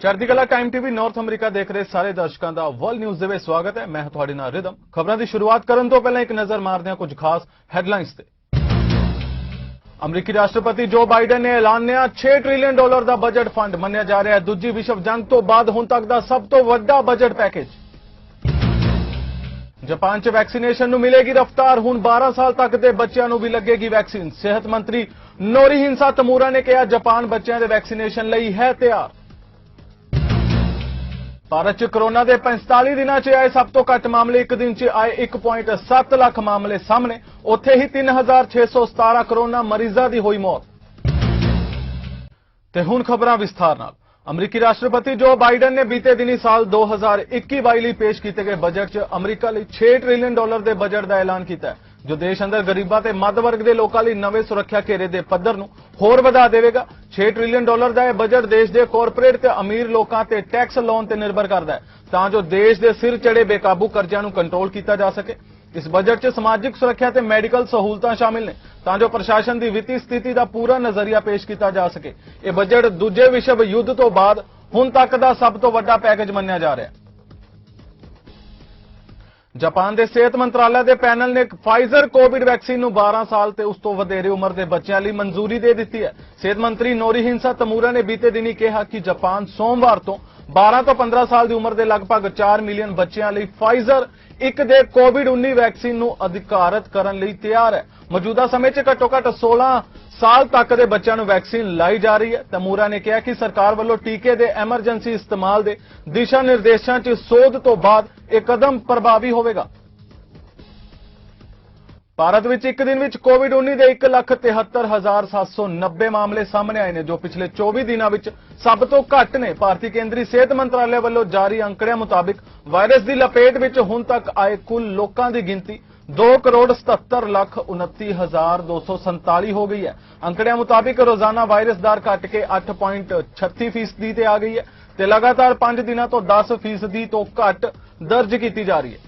ਚੜ੍ਹਦੀਕਲਾ time TV north America ਦੇਖ ਰਹੇ ਸਾਰੇ ਦਰਸ਼ਕਾਂ ਦਾ ਵਰਲਡ ਨਿਊਜ਼ ਦੇ ਵਿੱਚ ਸਵਾਗਤ ਹੈ। ਮੈਂ ਤੁਹਾਡੇ ਨਾਲ ਰਿਦਮ। ਖਬਰਾਂ ਦੀ ਸ਼ੁਰੂਆਤ ਕਰਨ ਤੋਂ ਪਹਿਲਾਂ ਇੱਕ ਨਜ਼ਰ ਮਾਰਦੇ ਹਾਂ ਕੁਝ ਖਾਸ ਹੈਡਲਾਈਨਸ ਤੇ। ਅਮਰੀਕੀ ਰਾਸ਼ਟਰਪਤੀ ਜੋ ਬਾਈਡਨ ਨੇ ਐਲਾਨਿਆ $6 ਟ੍ਰਿਲੀਅਨ ਦਾ ਬਜਟ ਫੰਡ ਮੰਨਿਆ ਜਾ ਰਿਹਾ ਹੈ ਦੂਜੀ ਵਿਸ਼ਵ ਜੰਗ ਤੋਂ ਬਾਅਦ ਹੁਣ ਤੱਕ ਦਾ ਸਭ ਤੋਂ ਵੱਡਾ ਬਜਟ ਪੈਕੇਜ। ਜਾਪਾਨ 'ਚ ਵੈਕਸੀਨੇਸ਼ਨ ਨੂੰ ਮਿਲੇਗੀ ਰਫ਼ਤਾਰ, ਹੁਣ 12 ਸਾਲ ਤੱਕ ਦੇ ਬੱਚਿਆਂ ਨੂੰ ਵੀ ਲੱਗੇਗੀ ਵੈਕਸੀਨ। ਸਿਹਤ ਮੰਤਰੀ ਨੋਰੀਹਿੰਸਾ ਤਮੂਰਾ ਨੇ ਕਿਹਾ ਜਾਪਾਨ ਬੱਚਿਆਂ ਦੇ ਵੈਕਸੀਨੇਸ਼ਨ ਲਈ ਹੈ ਤਿਆਰ। ਭਾਰਤ 'ਚ ਕੋਰੋਨਾ ਦੇ 45 ਦਿਨਾਂ 'ਚ ਆਏ ਸਭ ਤੋਂ ਘੱਟ ਮਾਮਲੇ, ਇੱਕ ਦਿਨ 'ਚ ਆਏ 1.7 ਲੱਖ ਮਾਮਲੇ ਸਾਹਮਣੇ, ਉੱਥੇ ਹੀ 3617 ਕੋਰੋਨਾ ਮਰੀਜ਼ਾਂ ਦੀ ਹੋਈ ਮੌਤ। ਤੇ ਹੁਣ ਖਬਰਾਂ ਵਿਸਥਾਰ ਨਾਲ। ਅਮਰੀਕੀ ਰਾਸ਼ਟਰਪਤੀ ਜੋ ਬਾਈਡਨ ਨੇ ਬੀਤੇ ਦਿਨੀ ਸਾਲ 2021-22 ਲਈ ਪੇਸ਼ ਕੀਤੇ ਗਏ ਬਜਟ 'ਚ ਅਮਰੀਕਾ ਲਈ $6 ਟ੍ਰਿਲੀਅਨ ਦੇ ਬਜਟ ਦਾ ਐਲਾਨ ਕੀਤਾ ਹੈ, ਜੋ ਦੇਸ਼ ਅੰਦਰ ਗਰੀਬਾਂ ਤੇ ਮੱਧ ਵਰਗ ਦੇ ਲੋਕਾਂ ਲਈ ਨਵੇਂ ਸੁਰੱਖਿਆ ਘੇਰੇ ਦੇ ਪੱਧਰ ਨੂੰ ਹੋਰ ਵਧਾ ਦੇਵੇਗਾ। $6 ਟ੍ਰਿਲੀਅਨ ਦਾ ਇਹ ਬਜਟ ਦੇਸ਼ ਦੇ ਕਾਰਪੋਰੇਟ ਤੇ ਅਮੀਰ ਲੋਕਾਂ ਤੇ ਟੈਕਸ ਲਾਉਣ ਤੇ ਨਿਰਭਰ ਕਰਦਾ ਹੈ, ਤਾਂ ਜੋ ਦੇਸ਼ ਦੇ ਸਿਰ ਚੜੇ ਬੇਕਾਬੂ ਕਰਜ਼ਿਆਂ ਨੂੰ ਕੰਟਰੋਲ ਕੀਤਾ ਜਾ ਸਕੇ। ਇਸ ਬਜਟ 'ਚ ਸਮਾਜਿਕ ਸੁਰੱਖਿਆ ਤੇ ਮੈਡੀਕਲ ਸਹੂਲਤਾਂ ਸ਼ਾਮਿਲ ਨੇ, ਤਾਂ ਜੋ ਪ੍ਰਸ਼ਾਸਨ ਦੀ ਵਿੱਤੀ ਸਥਿਤੀ ਦਾ ਪੂਰਾ ਨਜ਼ਰੀਆ ਪੇਸ਼ ਕੀਤਾ ਜਾ ਸਕੇ। ਇਹ ਬਜਟ ਦੂਜੇ ਵਿਸ਼ਵ ਯੁੱਧ ਤੋਂ ਬਾਅਦ ਹੁਣ ਤੱਕ ਦਾ ਸਭ ਤੋਂ ਵੱਡਾ ਪੈਕੇਜ ਮੰਨਿਆ ਜਾ ਰਿਹਾ ਹੈ। ਜਾਪਾਨ ਦੇ ਸਿਹਤ ਮੰਤਰਾਲੇ ਦੇ ਪੈਨਲ ਨੇ ਫਾਈਜ਼ਰ ਕੋਵਿਡ ਵੈਕਸੀਨ ਨੂੰ 12 ਸਾਲ ਤੇ ਉਸ ਤੋਂ ਵਧੇਰੇ ਉਮਰ ਦੇ ਬੱਚਿਆਂ ਲਈ ਮਨਜ਼ੂਰੀ ਦੇ ਦਿੱਤੀ ਹੈ। ਸਿਹਤ ਮੰਤਰੀ ਨੋਰੀਹਿੰਸਾ ਤਮੂਰਾ ਨੇ ਬੀਤੇ ਦਿਨੀ ਕਿਹਾ ਕਿ ਜਾਪਾਨ ਸੋਮਵਾਰ ਤੋਂ 12 ਤੋਂ 15 ਸਾਲ ਦੀ ਉਮਰ ਦੇ ਲਗਭਗ 4 ਮਿਲੀਅਨ ਬੱਚਿਆਂ ਲਈ ਫਾਈਜ਼ਰ 1 ਦੇ ਕੋਵਿਡ-19 ਵੈਕਸੀਨ ਨੂੰ ਅਧਿਕਾਰਤ ਕਰਨ ਲਈ ਤਿਆਰ ਹੈ। ਮੌਜੂਦਾ ਸਮੇਂ 'ਚ ਘੱਟੋ-ਘੱਟ 16 ਸਾਲ ਤੱਕ ਦੇ ਬੱਚਿਆਂ ਨੂੰ ਵੈਕਸੀਨ ਲਾਈ ਜਾ ਰਹੀ ਹੈ। ਤਮੂਰਾ ਨੇ ਕਿਹਾ ਕਿ ਸਰਕਾਰ ਵੱਲੋਂ ਟੀਕੇ ਦੇ ਐਮਰਜੈਂਸੀ ਇਸਤੇਮਾਲ ਦੇ ਦਿਸ਼ਾ ਨਿਰਦੇਸ਼ਾਂ 'ਚ ਸੋਧ ਤੋਂ ਬਾਅਦ ਇਹ ਕਦਮ ਪ੍ਰਭਾਵੀ ਹੋਵੇਗਾ। ਭਾਰਤ ਵਿੱਚ ਇੱਕ ਦਿਨ ਵਿੱਚ ਕੋਵਿਡ-19 ਦੇ 1,73,790 ਮਾਮਲੇ ਸਾਹਮਣੇ ਆਏ ਨੇ, ਜੋ ਪਿਛਲੇ 24 ਦਿਨਾਂ ਵਿੱਚ ਸਭ ਤੋਂ ਘੱਟ ਨੇ। ਭਾਰਤੀ ਕੇਂਦਰੀ ਸਿਹਤ ਮੰਤਰਾਲੇ ਵੱਲੋਂ ਜਾਰੀ ਅੰਕੜਿਆਂ ਮੁਤਾਬਿਕ ਵਾਇਰਸ ਦੀ ਲਪੇਟ ਵਿੱਚ ਹੁਣ ਤੱਕ ਆਏ ਕੁੱਲ ਲੋਕਾਂ ਦੀ ਗਿਣਤੀ 2,77,29,247 ਹੋ ਗਈ ਹੈ। ਅੰਕੜਿਆਂ ਮੁਤਾਬਿਕ ਰੋਜ਼ਾਨਾ ਵਾਇਰਸ ਦਰ ਘਟ ਕੇ 8.36% ਤੇ ਆ ਗਈ ਹੈ ਤੇ ਲਗਾਤਾਰ 5 ਦਿਨਾਂ ਤੋਂ 10% ਤੋਂ ਘੱਟ ਦਰਜ ਕੀਤੀ ਜਾ ਰਹੀ ਹੈ।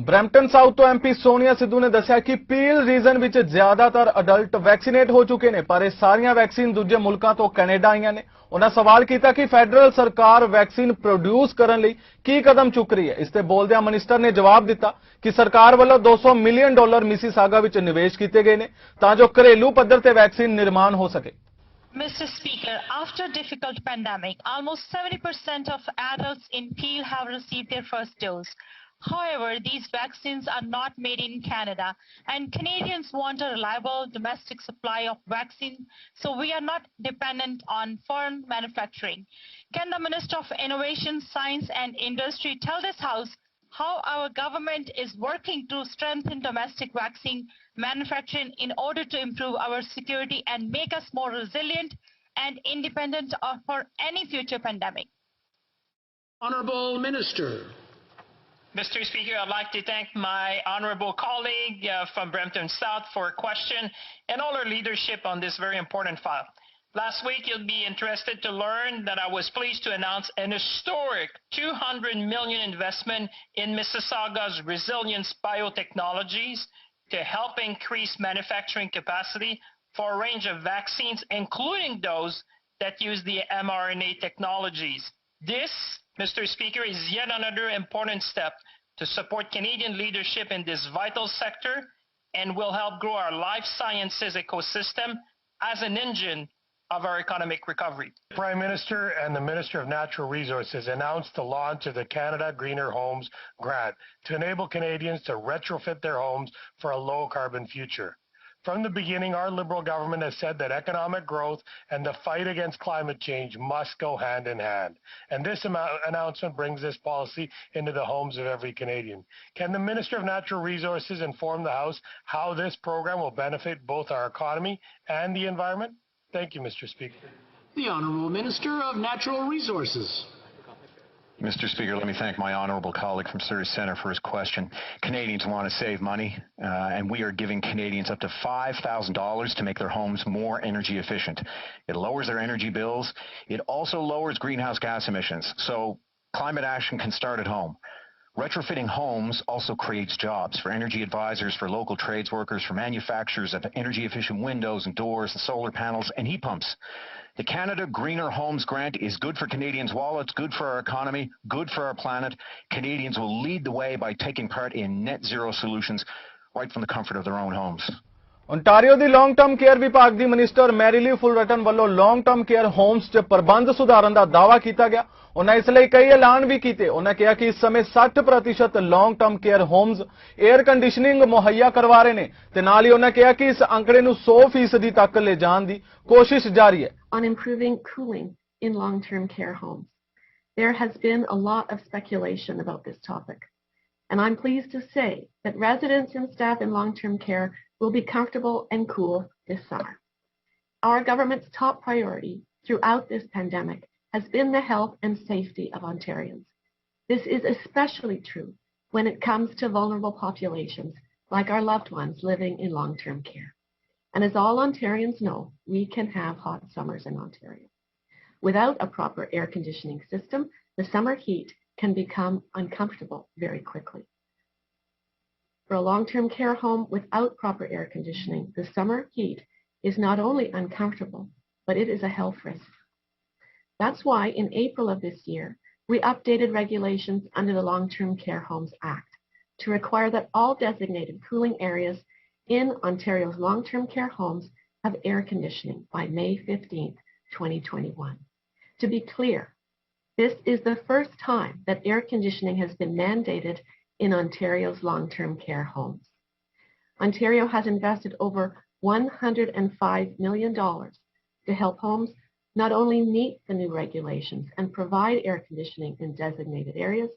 ਬਰੈਂਪਟਨ ਸਾਊਥ ਤੋਂ ਐਮਪੀ ਸੋਨੀਆ ਸਿੱਧੂ ਨੇ ਦੱਸਿਆ ਕਿ ਪੀਲ ਰੀਜਨ ਵਿੱਚ ਜ਼ਿਆਦਾਤਰ ਅਡਲਟ ਵੈਕਸੀਨੇਟ ਹੋ ਚੁੱਕੇ ਨੇ, ਪਰ ਇਹ ਸਾਰੀਆਂ ਵੈਕਸੀਨ ਦੂਜੇ ਮੁਲਕਾਂ ਤੋਂ ਕੈਨੇਡਾ ਆਈਆਂ ਨੇ। ਉਹਨਾਂ ਸਵਾਲ ਕੀਤਾ ਕਿ ਫੈਡਰਲ ਸਰਕਾਰ ਵੈਕਸੀਨ ਪ੍ਰੋਡਿਊਸ ਕਰਨ ਲਈ ਕੀ ਕਦਮ ਚੁੱਕ ਰਹੀ ਹੈ। ਇਸ ਤੇ ਬੋਲਦਿਆਂ ਮਿਨਿਸਟਰ ਨੇ ਜਵਾਬ ਦਿੱਤਾ ਕਿ ਸਰਕਾਰ ਵੱਲੋਂ $200 ਮਿਲੀਅਨ ਮਿਸੀਸਾਗਾ ਵਿੱਚ ਨਿਵੇਸ਼ ਕੀਤੇ ਗਏ ਨੇ, ਤਾਂ ਜੋ ਘਰੇਲੂ ਪੱਧਰ ਤੇ ਵੈਕਸੀਨ ਨਿਰਮਾਣ ਹੋ ਸਕੇ। Mr. Speaker, after a difficult pandemic, almost 70% of adults in Peel have received their first dose. However, these vaccines are not made in Canada, and Canadians want a reliable domestic supply of vaccine, so we are not dependent on foreign manufacturing. Can the Minister of Innovation, Science and Industry tell this House how our government is working to strengthen domestic vaccine manufacturing in order to improve our security and make us more resilient and independent for any future pandemic? Honourable Minister. Mr. Speaker, I'd like to thank my honourable colleague from Brampton South for a question and all our leadership on this very important file. Last week, you'll be interested to learn that I was pleased to announce an historic $200 million investment in Mississauga's Resilience Biotechnologies to help increase manufacturing capacity for a range of vaccines, including those that use the mRNA technologies. This, Mr. Speaker, is yet another important step to support Canadian leadership in this vital sector and will help grow our life sciences ecosystem as an engine of our economic recovery. The Prime Minister and the Minister of Natural Resources announced the launch of the Canada Greener Homes Grant to enable Canadians to retrofit their homes for a low-carbon future. From the beginning, our Liberal government has said that economic growth and the fight against climate change must go hand in hand. And this announcement brings this policy into the homes of every Canadian. Can the Minister of Natural Resources inform the House how this program will benefit both our economy and the environment? Thank you, Mr. Speaker. The Honourable Minister of Natural Resources. Mr. Speaker, let me thank my honourable colleague from Surrey Centre for his question. Canadians want to save money, and we are giving Canadians up to $5,000 to make their homes more energy efficient. It lowers their energy bills. It also lowers greenhouse gas emissions, so climate action can start at home. Retrofitting homes also creates jobs for energy advisors, for local trades workers, for manufacturers of energy-efficient windows and doors and solar panels and heat pumps. The Canada Greener Homes Grant is good for Canadians' wallets, good for our economy, good for our planet. Canadians will lead the way by taking part in net zero solutions right from the comfort of their own homes. Ontario the long term care ਵਿਭਾਗ ਦੀ minister ਮੈਰੀਲੀ ਫੁਲਰਟਨ ਵੱਲੋਂ ਲੌਂਗ term care homes 'ਚ ਪ੍ਰਬੰਧ ਸੁਧਾਰਨ ਦਾ ਦਾਅਵਾ ਕੀਤਾ ਗਿਆ। ਉਹਨਾਂ ਇਸ ਲਈ ਕਈ ਐਲਾਨ ਵੀ ਕੀਤੇ। ਉਹਨਾਂ ਕਿਹਾ ਕਿ ਇਸ ਸਮੇਂ 60% long term care homes air conditioning ਮੁਹੱਈਆ ਕਰਵਾ ਰਹੇ ਨੇ ਤੇ ਨਾਲ ਹੀ ਉਹਨਾਂ ਕਿਹਾ ਕਿ ਇਸ ਅੰਕੜੇ ਨੂੰ 100% ਤੱਕ ਲੈ ਜਾਣ ਦੀ ਕੋਸ਼ਿਸ਼ ਜਾਰੀ ਹੈ। On improving cooling in long-term care homes, there has been a lot of speculation about this topic, and I'm pleased to say that residents and staff in long-term care will be comfortable and cool this summer. Our government's top priority throughout this pandemic has been the health and safety of Ontarians. This is especially true when it comes to vulnerable populations like our loved ones living in long-term care. And as all Ontarians know, we can have hot summers in Ontario. Without a proper air conditioning system, the summer heat can become uncomfortable very quickly. For a long-term care home without proper air conditioning, the summer heat is not only uncomfortable, but it is a health risk. That's why in April of this year, we updated regulations under the Long-Term Care Homes Act to require that all designated cooling areas in Ontario's long-term care homes have air conditioning by May 15th, 2021. To be clear, this is the first time that air conditioning has been mandated in Ontario's long-term care homes. Ontario has invested over $105 million to help homes not only meet the new regulations and provide air conditioning in designated areas,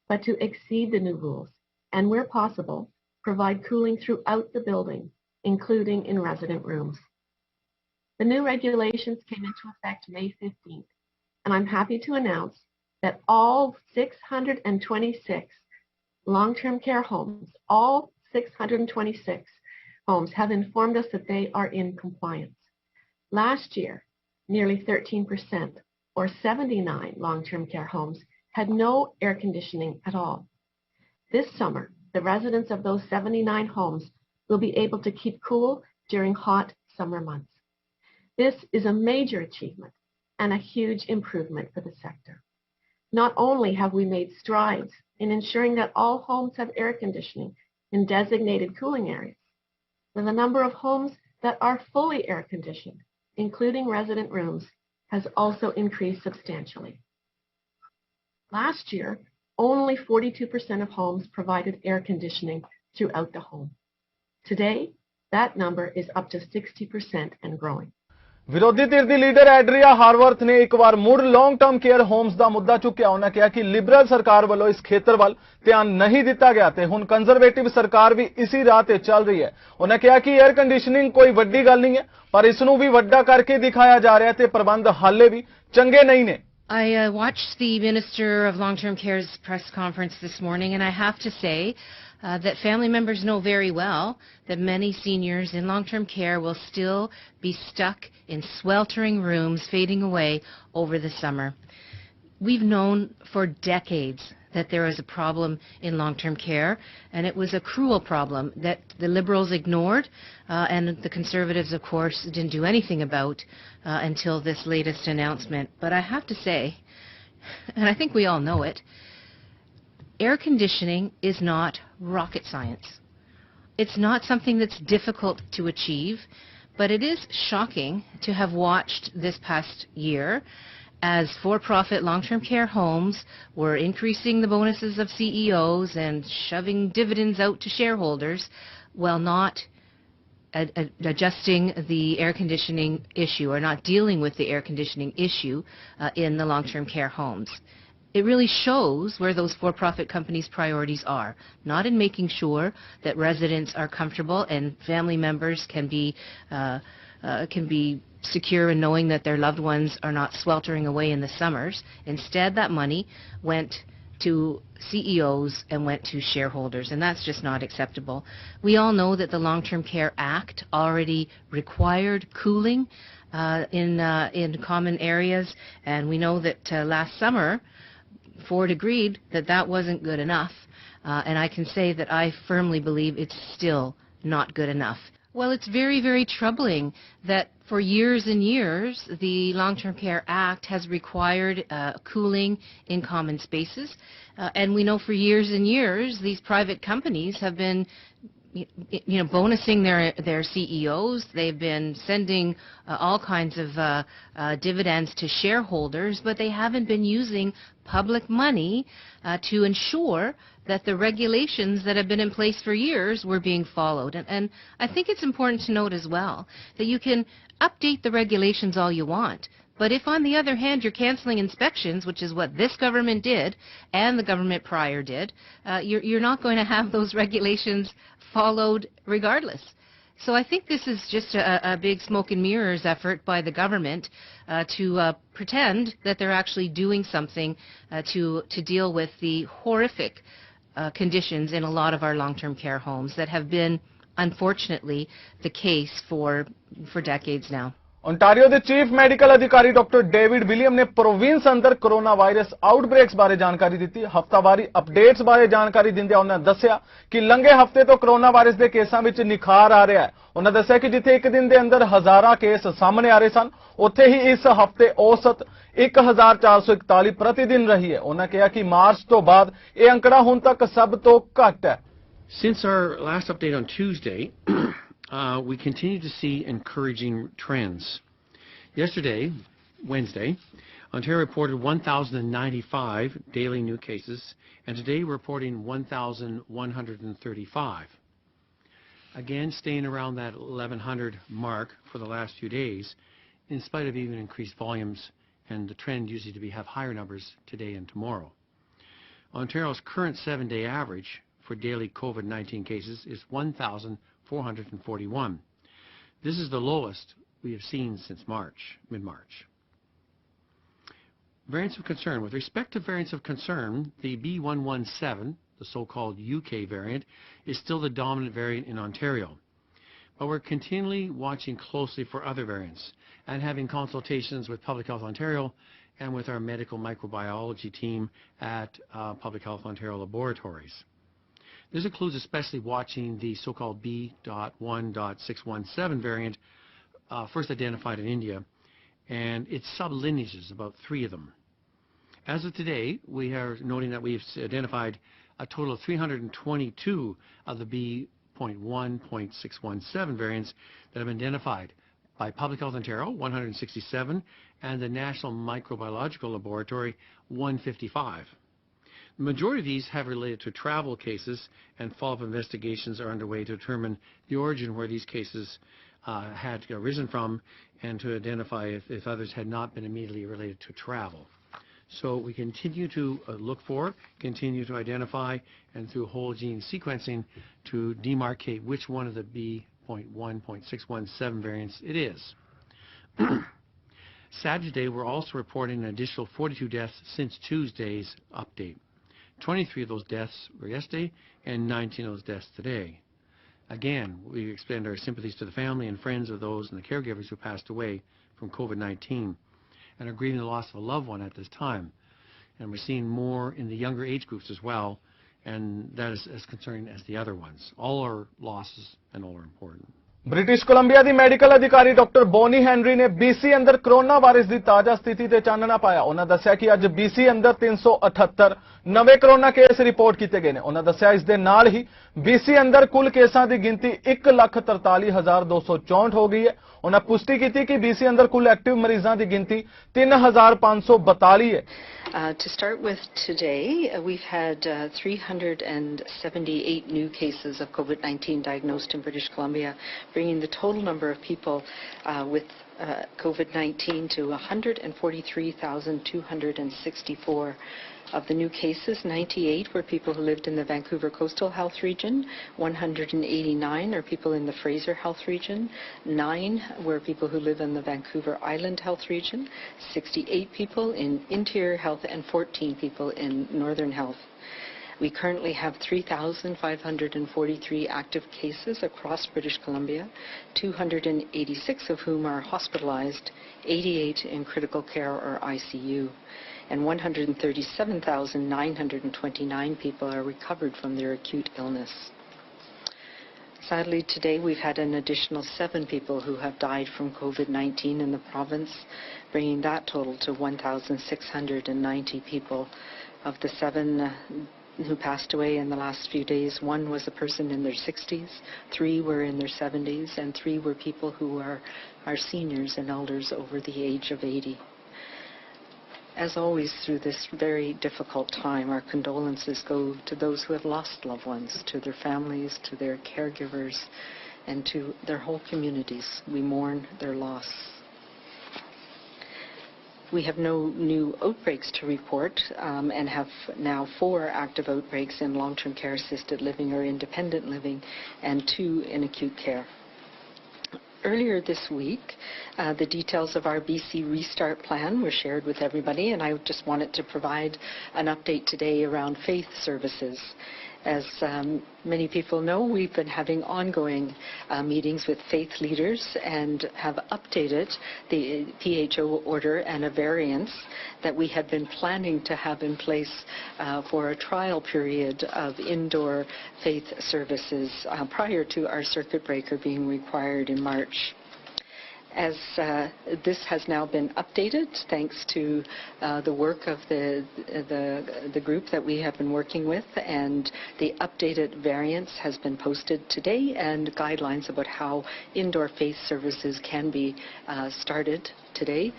but to exceed the new rules, and where possible, provide cooling throughout the building, including in resident rooms. The new regulations came into effect May 15th, and I'm happy to announce that all 626 long-term care homes, all 626 homes have informed us that they are in compliance. Last year, nearly 13%, or 79 long-term care homes, had no air conditioning at all. This summer, the residents of those 79 homes will be able to keep cool during hot summer months. This is a major achievement and a huge improvement for the sector. Not only have we made strides in ensuring that all homes have air conditioning in designated cooling areas, but the number of homes that are fully air conditioned, including resident rooms, has also increased substantially. Last year, only 42% of homes provided air conditioning throughout the home. Today, that number is up to 60% and growing. ਵਿਰੋਧੀ ਧਿਰ ਦੀ leader ਐਡਰੀਆ ਹਾਰਵਰਥ ਨੇ ਇੱਕ ਵਾਰ ਮੁੜ ਲੌਂਗ term care homes ਦਾ ਮੁੱਦਾ ਚੁੱਕਿਆ। ਉਹਨਾਂ ਕਿਹਾ ਕਿ ਲਿਬਰਲ ਸਰਕਾਰ ਵੱਲੋਂ ਇਸ ਖੇਤਰ ਵੱਲ ਧਿਆਨ ਨਹੀਂ ਦਿੱਤਾ ਗਿਆ ਤੇ ਹੁਣ ਕੰਜ਼ਰਵੇਟਿਵ ਸਰਕਾਰ ਵੀ ਇਸੇ ਰਾਹ ਤੇ ਚੱਲ ਰਹੀ ਹੈ। ਉਹਨਾਂ ਕਿਹਾ ਕਿ 에ਅਰ ਕੰਡੀਸ਼ਨਿੰਗ ਕੋਈ ਵੱਡੀ ਗੱਲ ਨਹੀਂ ਹੈ, ਪਰ ਇਸ ਨੂੰ ਵੀ ਵੱਡਾ ਕਰਕੇ ਦਿਖਾਇਆ ਜਾ ਰਿਹਾ ਤੇ ਪ੍ਰਬੰਧ ਹਾਲੇ ਵੀ ਚੰਗੇ ਨਹੀਂ ਨੇ। I watched the Minister of Long-Term Care's press conference this morning, and I have to say that family members know very well that many seniors in long-term care will still be stuck in sweltering rooms, fading away over the summer. We've known for decades that there is a problem in long-term care, and it was a cruel problem that the Liberals ignored, and the Conservatives, of course, didn't do anything about until this latest announcement. But I have to say, and I think we all know it, air conditioning is not rocket science. It's not something that's difficult to achieve, but it is shocking to have watched this past year as for-profit long-term care homes were increasing the bonuses of CEOs and shoving dividends out to shareholders while not adjusting the air conditioning issue or not dealing with the air conditioning issue in the long-term care homes. It really shows where those for-profit companies' priorities are, not in making sure that residents are comfortable and family members can be secure in knowing that their loved ones are not sweltering away in the summers. Instead, that money went to CEOs and went to shareholders, and that's just not acceptable. We all know that the Long-Term Care Act already required cooling in common areas, and we know that last summer Ford agreed that that wasn't good enough, and I can say that I firmly believe it's still not good enough. Well, it's very, very troubling that for years and years, the Long-Term Care Act has required cooling in common spaces, and we know for years and years these private companies have been bonusing their CEOs. They've been sending all kinds of dividends to shareholders, but they haven't been using public money to ensure that the regulations that have been in place for years were being followed. And I think it's important to note as well that you can update the regulations all you want, but if on the other hand you're canceling inspections, which is what this government did and the government prior did, you're not going to have those regulations followed regardless. So I think this is just a big smoke and mirrors effort by the government to pretend that they're actually doing something to deal with the horrific conditions in a lot of our long-term care homes that have been, unfortunately, the case for decades now. Ontario ਦੇ chief medical ਅਧਿਕਾਰੀ doctor David William ਨੇ province ਅੰਦਰ corona virus ਆਊਟਬ੍ਰੇਕਸ ਬਾਰੇ ਜਾਣਕਾਰੀ ਦਿੱਤੀ। ਹਫਤਾਵਾਰੀ updates ਬਾਰੇ ਜਾਣਕਾਰੀ ਦਿੰਦਿਆਂ ਉਹਨਾਂ ਦੱਸਿਆ ਕਿ ਲੰਘੇ ਹਫਤੇ ਤੋਂ ਕੋਰੋਨਾ ਵਾਇਰਸ ਦੇ ਕੇਸਾਂ ਵਿੱਚ ਨਿਖਾਰ ਆ ਰਿਹਾ ਹੈ। ਉਹਨਾਂ ਦੱਸਿਆ ਕਿ ਜਿੱਥੇ ਇੱਕ ਦਿਨ ਦੇ ਅੰਦਰ ਹਜ਼ਾਰਾਂ ਕੇਸ ਸਾਹਮਣੇ ਆ ਰਹੇ ਸਨ, ਉੱਥੇ ਹੀ ਇਸ ਹਫਤੇ ਔਸਤ 1441 ਪ੍ਰਤੀ ਦਿਨ ਰਹੀ ਹੈ। ਉਹਨਾਂ ਕਿਹਾ ਕਿ ਮਾਰਚ ਤੋਂ ਬਾਅਦ ਇਹ ਅੰਕੜਾ ਹੁਣ ਤੱਕ ਸਭ ਤੋਂ ਘੱਟ ਹੈ। Since our last update on Tuesday, we continue to see encouraging trends. Yesterday, Wednesday, Ontario reported 1,095 daily new cases, and today we're reporting 1,135. Again, staying around that 1,100 mark for the last few days, in spite of even increased volumes, and the trend usually to have higher numbers today and tomorrow. Ontario's current 7-day average for daily COVID-19 cases is 1,441. This is the lowest we have seen since mid-March. Variants of concern. With respect to variants of concern, the B117, the so-called UK variant, is still the dominant variant in Ontario. But we're continually watching closely for other variants and having consultations with Public Health Ontario and with our medical microbiology team at Public Health Ontario laboratories. This includes especially watching the so-called B.1.617 variant, first identified in India, and its sublineages, about 3 of them. As of today, we are noting that we've identified a total of 322 of the B.1.617 variants that have been identified by Public Health Ontario, 167, and the National Microbiological Laboratory, 155. The majority of these have related to travel cases, and follow-up investigations are underway to determine the origin where these cases had arisen from, and to identify if others had not been immediately related to travel. So we continue to look for, continue to identify, and through whole gene sequencing to demarcate which one of the B.1.617 variants it is. Sad today, we're also reporting an additional 42 deaths since Tuesday's update. 23 of those deaths were yesterday, and 19 of those deaths today. Again, we extend our sympathies to the family and friends of those and the caregivers who passed away from COVID-19 and are grieving the loss of a loved one at this time. And we're seeing more in the younger age groups as well, and that is as concerning as the other ones. All are losses and all are important. British Columbia ਦੀ medical ਅਧਿਕਾਰੀ doctor Bonnie Henry ਨੇ BC ਅੰਦਰ corona virus ਦੀ ਤਾਜ਼ਾ ਸਥਿਤੀ ਤੇ ਚਾਨਣਾ ਪਾਇਆ। ਉਹਨਾਂ ਦੱਸਿਆ ਕਿ ਅੱਜ BC ਅੰਦਰ 378 ਨਵੇਂ ਕੋਰੋਨਾ ਕੇਸ ਰਿਪੋਰਟ ਕੀਤੇ ਗਏ ਨੇ। ਉਹਨਾਂ ਦੱਸਿਆ ਇਸ ਦੇ ਨਾਲ ਹੀ BC ਅੰਦਰ ਕੁੱਲ ਕੇਸਾਂ ਦੀ ਗਿਣਤੀ 1,43,264 ਹੋ ਗਈ ਹੈ। ਉਹਨਾਂ ਪੁਸ਼ਟੀ ਕੀਤੀ ਕਿ BC ਅੰਦਰ ਕੁੱਲ ਐਕਟਿਵ ਮਰੀਜ਼ਾਂ ਦੀ ਗਿਣਤੀ 3,542 ਹੈ। To start with today, we've had 378 new cases of COVID-19 diagnosed in British Columbia, bringing the total number of people with COVID-19 to 143,264. Of the new cases, 98 were people who lived in the Vancouver Coastal Health Region, 189 are people in the Fraser Health Region, 9 were people who live in the Vancouver Island Health Region, 68 people in Interior Health, and 14 people in Northern Health. We currently have 3,543 active cases across British Columbia, 286 of whom are hospitalized, 88 in critical care or ICU. and 137,929 people are recovered from their acute illness. Sadly, today we've had an additional 7 people who have died from COVID-19 in the province, bringing that total to 1,690 people. Of the 7 who passed away in the last few days, 1 was a person in their 60s, 3 were in their 70s, and 3 were people who are seniors and elders over the age of 80. As always, through this very difficult time, our condolences go to those who have lost loved ones, to their families, to their caregivers, and to their whole communities. We mourn their loss. We have no new outbreaks to report and have now 4 active outbreaks in long-term care assisted living or independent living and 2 in acute care. Earlier this week, the details of our BC Restart Plan were shared with everybody, and I just wanted to provide an update today around faith services. As many people know, we've been having ongoing meetings with faith leaders and have updated the PHO order and a variance that we had been planning to have in place for a trial period of indoor faith services prior to our circuit breaker being required in March. As this has now been updated, thanks to the work of the group that we have been working with, and the updated variance has been posted today, and guidelines about how indoor faith services can be started today.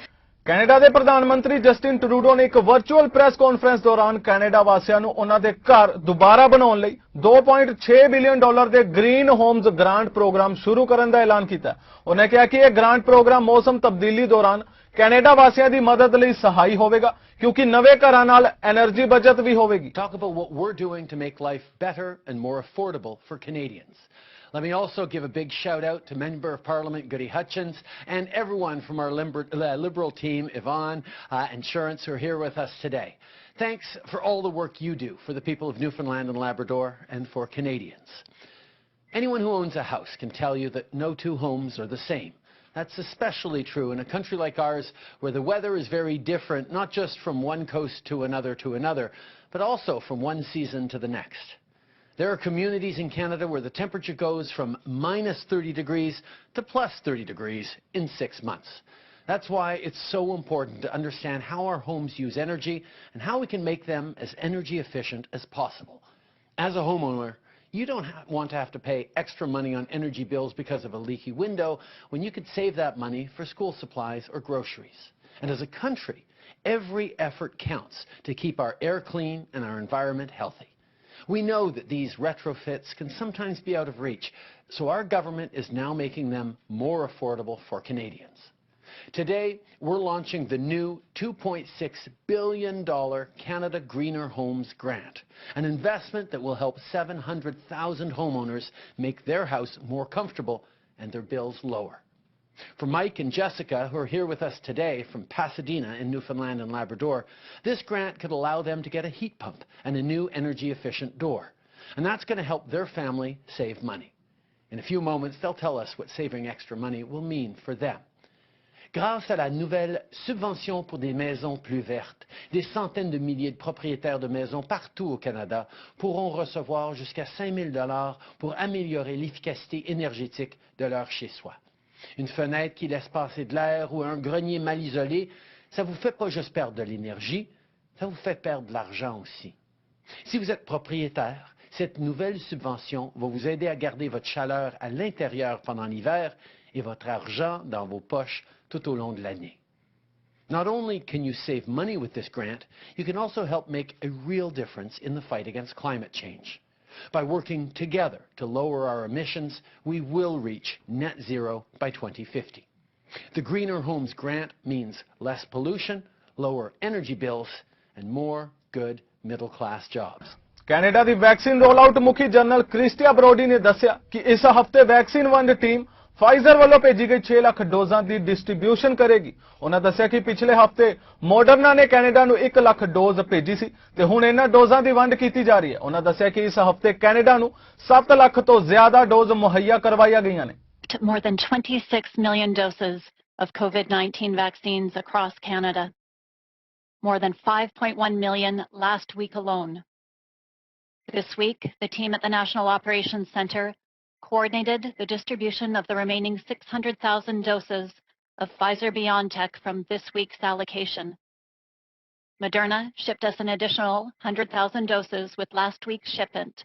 Canada ਦੇ ਪ੍ਰਧਾਨ ਮੰਤਰੀ Justin Trudeau ਨੇ ਇੱਕ virtual press conference ਦੌਰਾਨ Canada ਵਾਸੀਆਂ ਨੂੰ ਉਹਨਾਂ ਦੇ ਘਰ ਦੁਬਾਰਾ ਬਣਾਉਣ ਲਈ $2.6 ਬਿਲੀਅਨ ਦੇ ਗ੍ਰੀਨ ਹੋਮਜ਼ ਗ੍ਰਾਂਟ ਪ੍ਰੋਗਰਾਮ ਸ਼ੁਰੂ ਕਰਨ ਦਾ ਐਲਾਨ ਕੀਤਾ। ਉਹਨੇ ਕਿਹਾ ਕਿ ਇਹ ਗ੍ਰਾਂਟ ਪ੍ਰੋਗਰਾਮ ਮੌਸਮ ਤਬਦੀਲੀ ਦੌਰਾਨ ਕੈਨੇਡਾ ਵਾਸੀਆਂ ਦੀ ਮਦਦ ਲਈ ਸਹਾਈ ਹੋਵੇਗਾ ਕਿਉਂਕਿ ਨਵੇਂ ਘਰਾਂ ਨਾਲ એનર્ਜੀ ਬਚਤ ਵੀ ਹੋਵੇਗੀ। Talk about what we're doing to make life better and more affordable for Canadians. Let me also give a big shout out to Member of Parliament Goody Hutchins and everyone from our Liberal team, Yvonne and Insurance, who are here with us today. Thanks for all the work you do for the people of Newfoundland and Labrador and for Canadians. Anyone who owns a house can tell you that no 2 homes are the same. That's especially true in a country like ours where the weather is very different, not just from one coast to another, but also from one season to the next. There are communities in Canada where the temperature goes from minus 30 degrees to plus 30 degrees in 6 months. That's why it's so important to understand how our homes use energy and how we can make them as energy efficient as possible. As a homeowner, you don't want to have to pay extra money on energy bills because of a leaky window when you could save that money for school supplies or groceries. And as a country, every effort counts to keep our air clean and our environment healthy. We know that these retrofits can sometimes be out of reach, so our government is now making them more affordable for Canadians. Today, we're launching the new $2.6 billion Canada Greener Homes Grant, an investment that will help 700,000 homeowners make their house more comfortable and their bills lower. For Mike and Jessica, who are here with us today from Pasadena in Newfoundland and Labrador, this grant could allow them to get a heat pump and a new energy-efficient door. And that's going to help their family save money. In a few moments, they'll tell us what saving extra money will mean for them. Grâce à la nouvelle subvention pour des maisons plus vertes, des centaines de milliers de propriétaires de maisons partout au Canada pourront recevoir jusqu'à 5 000 $ pour améliorer l'efficacité énergétique de leur chez-soi. Une fenêtre qui laisse passer de l'air ou un grenier mal isolé, ça vous fait pas juste perdre de l'énergie, ça vous fait perdre de l'argent aussi. Si vous êtes propriétaire, cette nouvelle subvention va vous aider à garder votre chaleur à l'intérieur pendant l'hiver et votre argent dans vos poches tout au long de l'année. Not only can you save money with this grant, you can also help make a real difference in the fight against climate change. By working together to lower our emissions, we will reach net zero by 2050. The Greener Homes Grant means less pollution, lower energy bills, and more good middle-class jobs. Canada the vaccine role-out ਮੁਖੀ general Christy ਬਰੋਡੀ ਨੇ ਦੱਸਿਆ ਕਿ ਇਸ ਹਫ਼ਤੇ vaccine ਵੰਡ team Pfizer ਵੱਲੋਂ ਭੇਜੀ ਗਈ 6 ਲੱਖ ਡੋਜ਼ਾਂ ਦੀ ਡਿਸਟ੍ਰੀਬਿਊਸ਼ਨ ਕਰੇਗੀ। ਉਹਨਾਂ ਦੱਸਿਆ ਕਿ ਪਿਛਲੇ ਹਫ਼ਤੇ ਮੋਡਰਨਾ ਨੇ ਕੈਨੇਡਾ ਨੂੰ 1 ਲੱਖ ਡੋਜ਼ ਭੇਜੀ ਸੀ ਤੇ ਹੁਣ ਇਹਨਾਂ ਡੋਜ਼ਾਂ ਦੀ ਵੰਡ ਕੀਤੀ ਜਾ ਰਹੀ ਹੈ। ਉਹਨਾਂ ਦੱਸਿਆ ਕਿ ਇਸ ਹਫ਼ਤੇ ਕੈਨੇਡਾ ਨੂੰ 7 ਲੱਖ ਤੋਂ ਜ਼ਿਆਦਾ ਡੋਜ਼ ਮੁਹੱਈਆ ਕਰਵਾਈਆਂ ਗਈਆਂ ਨੇ। More than 26 million doses of COVID-19 vaccines across Canada. more than 5.1 million last week alone. This week, the team at the National Operations Center coordinated the distribution of the remaining 600,000 doses of Pfizer-BioNTech from this week's allocation. Moderna shipped us an additional 100,000 doses with last week's shipment,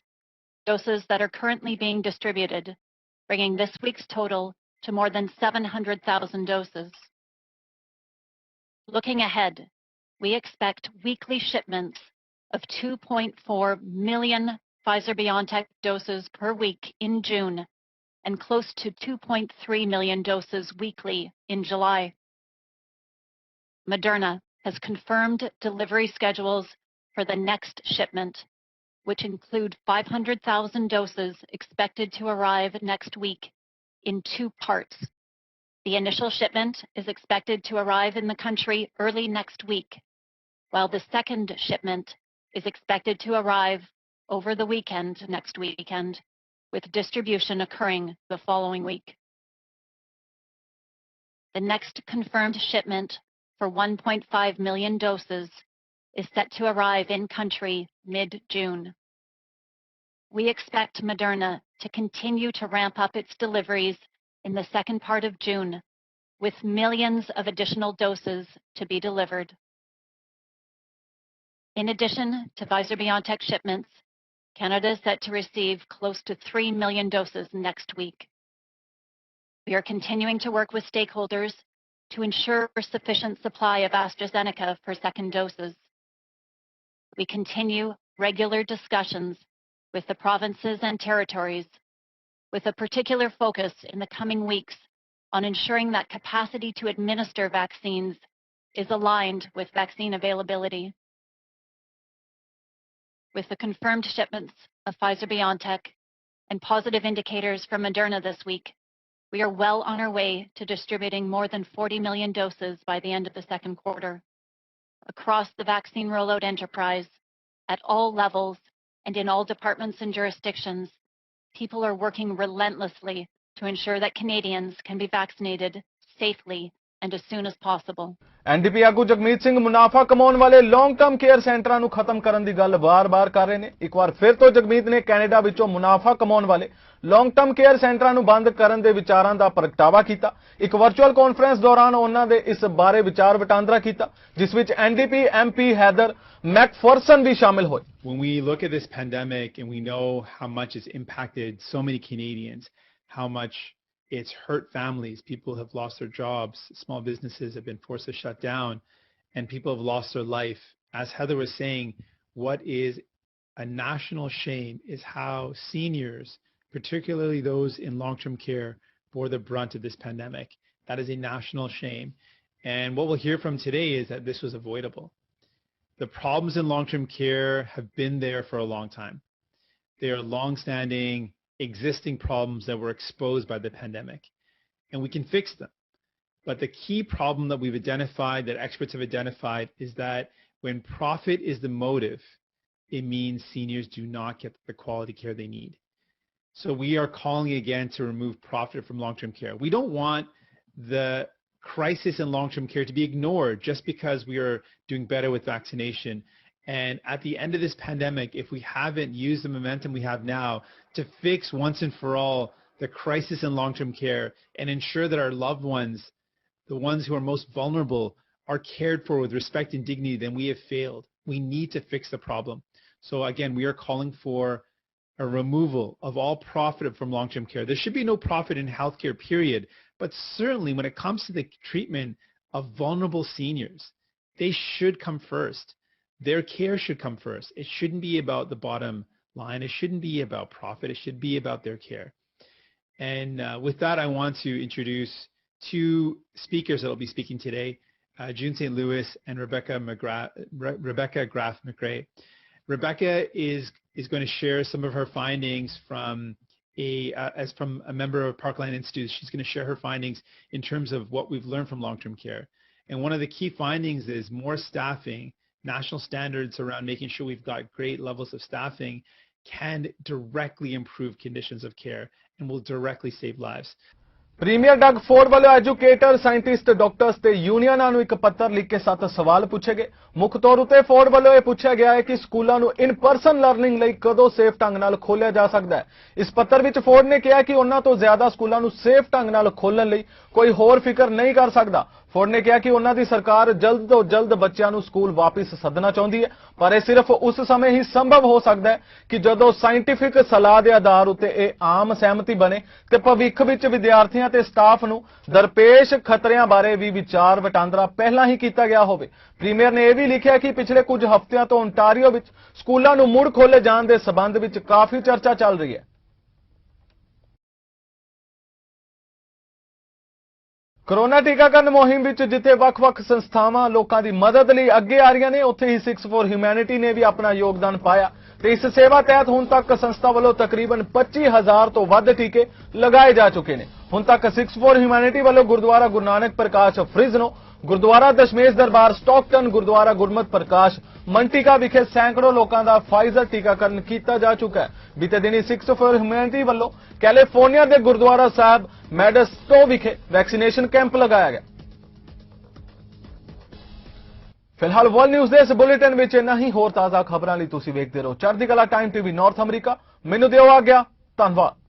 doses that are currently being distributed, bringing this week's total to more than 700,000 doses. Looking ahead, we expect weekly shipments of 2.4 million Pfizer-BioNTech doses per week in June and close to 2.3 million doses weekly in July. Moderna has confirmed delivery schedules for the next shipment, which include 500,000 doses expected to arrive next week in two parts. The initial shipment is expected to arrive in the country early next week, while the second shipment is expected to arrive over the weekend next weekend, with distribution occurring the following week. The next confirmed shipment for 1.5 million doses is set to arrive in country mid-June. We expect Moderna to continue to ramp up its deliveries in the second part of June, with millions of additional doses to be delivered. In addition to Pfizer-BioNTech shipments, Canada is set to receive close to 3 million doses next week. We are continuing to work with stakeholders to ensure sufficient supply of AstraZeneca for second doses. We continue regular discussions with the provinces and territories, with a particular focus in the coming weeks on ensuring that capacity to administer vaccines is aligned with vaccine availability. With the confirmed shipments of Pfizer-BioNTech and positive indicators from Moderna this week, we are well on our way to distributing more than 40 million doses by the end of the second quarter. Across the vaccine rollout enterprise, at all levels and in all departments and jurisdictions, people are working relentlessly to ensure that Canadians can be vaccinated safely and as soon as possible. NDP ਆਗੂ ਜਗਮੀਤ ਸਿੰਘ ਮੁਨਾਫਾ ਕਮਾਉਣ ਵਾਲੇ ਲੌਂਗ term care ਸੈਂਟਰਾਂ ਨੂੰ ਖਤਮ ਕਰਨ ਦੀ ਗੱਲ ਬਾਰ-ਬਾਰ ਕਰ ਰਹੇ ਨੇ। ਇੱਕ ਵਾਰ ਫਿਰ ਤੋਂ ਜਗਮੀਤ ਨੇ ਕੈਨੇਡਾ ਵਿੱਚੋਂ ਮੁਨਾਫਾ ਕਮਾਉਣ ਵਾਲੇ ਲੌਂਗ ਟਰਮ ਕੇਅਰ ਸੈਂਟਰਾਂ ਨੂੰ ਬੰਦ ਕਰਨ ਦੇ ਵਿਚਾਰਾਂ ਦਾ ਪ੍ਰਗਟਾਵਾ ਕੀਤਾ। ਇੱਕ ਵਰਚੁਅਲ ਕਾਨਫਰੰਸ ਦੌਰਾਨ ਉਹਨਾਂ ਦੇ ਇਸ ਬਾਰੇ ਵਿਚਾਰ ਵਟਾਂਦਰਾ ਕੀਤਾ, ਜਿਸ ਵਿੱਚ ਐਨਡੀਪੀ ਐਮਪੀ ਹੈਦਰ ਮੈਕਫਰਸਨ ਵੀ ਸ਼ਾਮਿਲ ਹੋਏ। When we look at this pandemic and we know how much it's impacted so many Canadians, how much it's hurt families, people have lost their jobs, small businesses have been forced to shut down, and people have lost their life. As Heather was saying, what is a national shame is how seniors, particularly those in long-term care, bore the brunt of this pandemic. That is a national shame. And what we'll hear from today is that this was avoidable. The problems in long-term care have been there for a long time. They are long-standing, existing problems that were exposed by the pandemic, and we can fix them. But the key problem that we've identified, that experts have identified, is that when profit is the motive, it means seniors do not get the quality care they need. So we are calling again to remove profit from long-term care. We don't want the crisis in long-term care to be ignored just because we are doing better with vaccination. And at the end of this pandemic, if we haven't used the momentum we have now to fix once and for all the crisis in long-term care and ensure that our loved ones, the ones who are most vulnerable, are cared for with respect and dignity, then we have failed. We need to fix the problem. So again, we are calling for a removal of all profit from long-term care. There should be no profit in healthcare, period. But certainly when it comes to the treatment of vulnerable seniors, they should come first. Their care should come first. It shouldn't be about the bottom line. It shouldn't be about profit. It should be about their care. And with that, I want to introduce two speakers that will be speaking today, June St. Louis and Rebecca Graff McRae. Rebecca is going to share some of her findings from from a member of Parkland Institute. She's going to share her findings in terms of what we've learned from long-term care. And one of the key findings is more staffing, national standards around making sure we've got great levels of staffing can directly improve conditions of care and will directly save lives. Premier Doug Ford ਵੱਲੋਂ educator scientist doctors ਤੇ ਯੂਨੀਅਨਾਂ ਨੂੰ ਇੱਕ ਪੱਤਰ ਲਿਖ ਕੇ 7 ਸਵਾਲ ਪੁੱਛੇ ਗਏ। ਮੁੱਖ ਤੌਰ ਉਤੇ ਫੋਰਡ ਵੱਲੋਂ ਇਹ ਪੁੱਛਿਆ ਗਿਆ ਹੈ ਕਿ ਸਕੂਲਾਂ ਨੂੰ ਇਨ ਪਰਸਨ ਲਰਨਿੰਗ ਲਈ ਕਦੋਂ ਸੇਫ ਢੰਗ ਨਾਲ ਖੋਲ੍ਹਿਆ ਜਾ ਸਕਦਾ ਹੈ। ਇਸ ਪੱਤਰ ਵਿੱਚ ਫੋਰਡ ਨੇ ਕਿਹਾ ਕਿ ਉਹਨਾਂ ਤੋਂ ਜ਼ਿਆਦਾ ਸਕੂਲਾਂ ਨੂੰ ਸੇਫ ਢੰਗ ਨਾਲ ਖੋਲ੍ਹਣ ਲਈ ਕੋਈ ਹੋਰ ਫਿਕਰ ਨਹੀਂ ਕਰ ਸਕਦਾ। ਫੋਰਡ ਨੇ ਕਿਹਾ ਕਿ ਉਹਨਾਂ ਦੀ ਸਰਕਾਰ ਜਲਦ ਤੋਂ ਜਲਦ ਬੱਚਿਆਂ ਨੂੰ ਸਕੂਲ ਵਾਪਸ ਸੱਦਣਾ ਚਾਹੁੰਦੀ ਹੈ, ਪਰ ਇਹ ਸਿਰਫ ਉਸ ਸਮੇਂ ਹੀ ਸੰਭਵ ਹੋ ਸਕਦਾ ਹੈ ਕਿ ਜਦੋਂ ਸਾਇੰਟੀਫਿਕ ਸਲਾਹ ਦੇ ਆਧਾਰ ਉੱਤੇ ਇਹ ਆਮ ਸਹਿਮਤੀ ਬਣੇ ਤੇ ਭਵਿੱਖ ਵਿੱਚ ਵਿਦਿਆਰਥੀਆਂ ਤੇ ਸਟਾਫ ਨੂੰ ਦਰਪੇਸ਼ ਖਤਰਿਆਂ ਬਾਰੇ ਵੀ ਵਿਚਾਰ ਵਟਾਂਦਰਾ ਪਹਿਲਾਂ ਹੀ ਕੀਤਾ ਗਿਆ ਹੋਵੇ। ਪ੍ਰੀਮੀਅਰ ਨੇ ਇਹ ਵੀ ਲਿਖਿਆ ਕਿ ਪਿਛਲੇ ਕੁਝ ਹਫ਼ਤਿਆਂ ਤੋਂ ਓਨਟਾਰੀਓ ਵਿੱਚ ਸਕੂਲਾਂ ਨੂੰ ਮੁੜ ਖੋਲ੍ਹੇ ਜਾਣ ਦੇ ਸਬੰਧ ਵਿੱਚ ਕਾਫੀ ਚਰਚਾ ਚੱਲ ਰਹੀ ਹੈ। ਕੋਰੋਨਾ ਟੀਕਾਕਰਨ ਮੁਹਿੰਮ ਵਿੱਚ ਜਿੱਥੇ ਵੱਖ-ਵੱਖ ਸੰਸਥਾਵਾਂ ਲੋਕਾਂ ਦੀ ਮਦਦ ਲਈ ਅੱਗੇ ਆ ਰਹੀਆਂ ਨੇ, ਉੱਥੇ ਹੀ 6 ਫॉर ਹਿਊਮੈਨਿਟੀ ਨੇ ਵੀ ਆਪਣਾ ਯੋਗਦਾਨ ਪਾਇਆ ਤੇ ਇਸ ਸੇਵਾ ਤਹਿਤ ਹੁਣ ਤੱਕ ਸੰਸਥਾ ਵੱਲੋਂ ਤਕਰੀਬਨ 25,000 ਤੋਂ ਵੱਧ ਟੀਕੇ ਲਗਾਏ ਜਾ ਚੁੱਕੇ ਨੇ। ਹੁਣ ਤੱਕ 6 ਫॉर ਹਿਊਮੈਨਿਟੀ ਵੱਲੋਂ ਗੁਰਦੁਆਰਾ ਗੁਰੂ ਨਾਨਕ ਪ੍ਰਕਾਸ਼ ਫ੍ਰਿਜ਼ਨੋ, ਗੁਰਦੁਆਰਾ ਦਸ਼ਮੇਸ਼ ਦਰਬਾਰ ਸਟਾਕਟਨ, ਗੁਰਦੁਆਰਾ ਗੁਰਮਤ ਪ੍ਰਕਾਸ਼ ਮੰਟਿਕਾ ਵਿਖੇ ਸੈਂਕੜੋਂ ਲੋਕਾਂ ਦਾ ਫਾਈਜ਼ਰ ਟੀਕਾਕਰਨ ਕੀਤਾ ਜਾ ਚੁੱਕਾ ਹੈ। ਬੀਤੇ ਦਿਨੀ 6 ਫॉर ਹਿਊਮੈਨਿਟੀ ਵੱਲੋਂ ਕੈਲੀਫੋਰਨੀਆ ਦੇ ਗੁਰਦੁਆਰਾ ਸਾਹਿਬ ਮੈਡਸਟੋ ਵਿਖੇ ਵੈਕਸੀਨੇਸ਼ਨ ਕੈਂਪ ਲਗਾਇਆ ਗਿਆ। ਫਿਲਹਾਲ ਵਰਲਡ ਨਿਊਜ਼ ਦੇ ਇਸ ਬੁਲੇਟਿਨ ਵਿੱਚ ਇੰਨਾ ਹੀ। ਹੋਰ ਤਾਜ਼ਾ ਖਬਰਾਂ ਲਈ ਤੁਸੀਂ ਵੇਖਦੇ ਰਹੋ ਚੜ੍ਹਦੀ ਕਲਾ ਟਾਈਮ ਟੀਵੀ ਨਾਰਥ ਅਮਰੀਕਾ। ਮੈਨੂੰ ਦਿਓ ਆਗਿਆ। ਧੰਨਵਾਦ।